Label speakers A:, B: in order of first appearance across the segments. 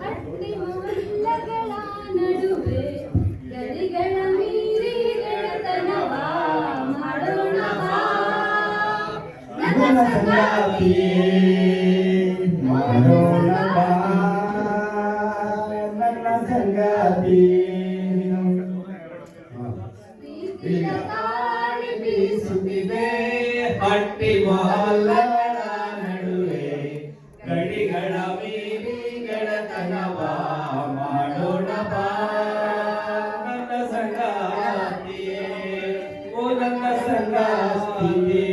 A: ಹಟ್ಟಿ ಮೊಲ್ಲಗಳ ನಡುವೆ ಗಡಿಗಳ ಮೀರಿ ಗೆಳೆತನವ ಮಾಡೋಣ ಬಾ. ನನ್ನ ಸಂಗಾತಿಯೇ
B: ಮಾಡೋಣ ಬಾ, ನನ್ನ ಸಂಗಾತಿ.
A: ಪ್ರೀತಿಯ ಗಾಳಿ ಬೀಸುತ್ತಿದೆ
B: ಹಟ್ಟಿ ಮೊಹಲ್ಲಗಳ ನಡುವೆ ಗಡಿಗಳ ಮೀರಿ ಗೆಳೆತನವ ಮಾಡೋಣ ಬಾ. ನನ್ನ ಸಂಗಾತಿಯೇ, ಓ ನನ್ನ ಸಂಗಾತಿಯೇ.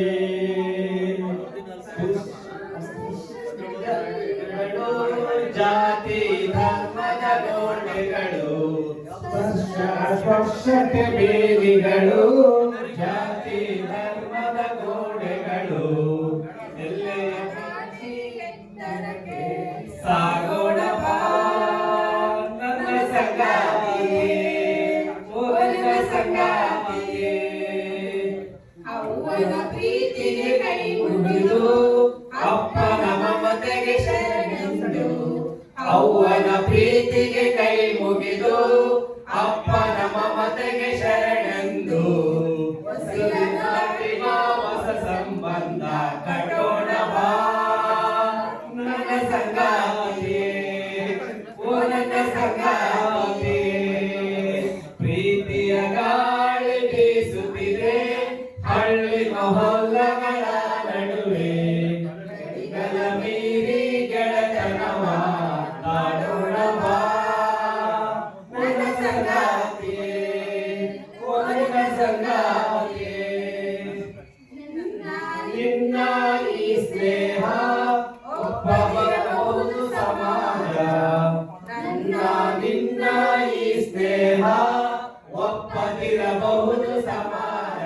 B: ಜಾತಿ ಧರ್ಮದ ಗೋಡೆಗಳು, ಸ್ಪರ್ಶತೆ ಬೇಲಿಗಳು, ಜಾತಿ ಧರ್ಮದ ಗೋಡೆಗಳು, ಎಲ್ಲೆಯ ಸಾಗೋಣ ಬಾ. ನನ್ನ ಸಂಗಾತಿಯೇ, ಓ ನನ್ನ ಸಂಗಾತಿಯೇ.
A: ಅವ್ವನ ಪ್ರೀತಿಗೆ ಕೈ ಮುಗಿದು
B: ಅಪ್ಪನ ಮಮತೆಗೆ ಶರಣೆಂದು, ಅವ್ವನ ಪ್ರೀತಿಗೆ ಕೈ ಮುಗಿದು ಅಪ್ಪನ ಮಮತೆಗೆ ಶರಣೆಂದು, ಹೊಸ ಸಂಬಂಧ ಕಟ್ಟೋಣ ಬಾ. ನನ್ನ ಸಂಗಾತಿಯೇ, ಓ ನನ್ನ ಸಂಗಾತಿಯೇ. ಪ್ರೀತಿಯ ಗಾಳಿ ಬೀಸುತ್ತಿದೆ ಹಳ್ಳಿ ಮೊಹಲ್ಲಗಳ ನಡುವೆ, ಗಡಿಗಳ ಮೀರಿ ಗೆಳೆತನವ ಮಾಡೋಣ ಬಾ. ನನ್ನ ಸಂಗಾತಿಯೇ, ಓ ನನ್ನ ಸಂಗಾತಿಯೇ. ನಿನ್ನ ಈ ಸ್ನೇಹ ಒಪ್ಪದಿರಬಹುದು ಸಮಾಜ, ನನ್ನ ನಿನ್ನ ಈ ಸ್ನೇಹ ಒಪ್ಪದಿರಬಹುದು ಸಮಾಜ.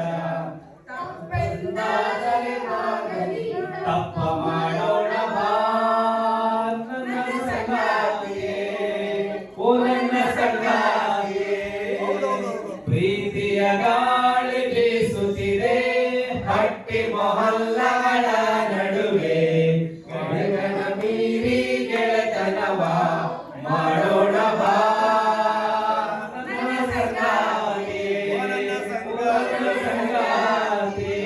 B: ತಪ್ಪೆಂದಾದರೆ ಆಗಲಿ ತಪ್ಪ ಮಾಡೋಣ ಬಾ. ನನ್ನ ಸಂಗಾತಿಯೇ, ಓ ನನ್ನ ಸಂಗಾತಿಯೇ. ಪ್ರೀತಿಯ ಗಾಳಿ ಬೀಸುತ್ತಿದೆ ಹಟ್ಟಿ ಮೊಹಲ್ಲಗಳ ನಡುವೆ, ಗಡಿಗಳ ಮೀರಿ ಗೆಳೆತನವ ಮಾಡೋಣ ಬಾ. ನನ್ನ ಸಂಗಾತಿಯೇ, ಓ ನನ್ನ ಸಂಗಾತಿಯೇ.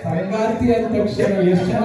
B: ಸಂಗಾತಿ ಅಂದ ತಕ್ಷಣ ಎಷ್ಟು ಜನ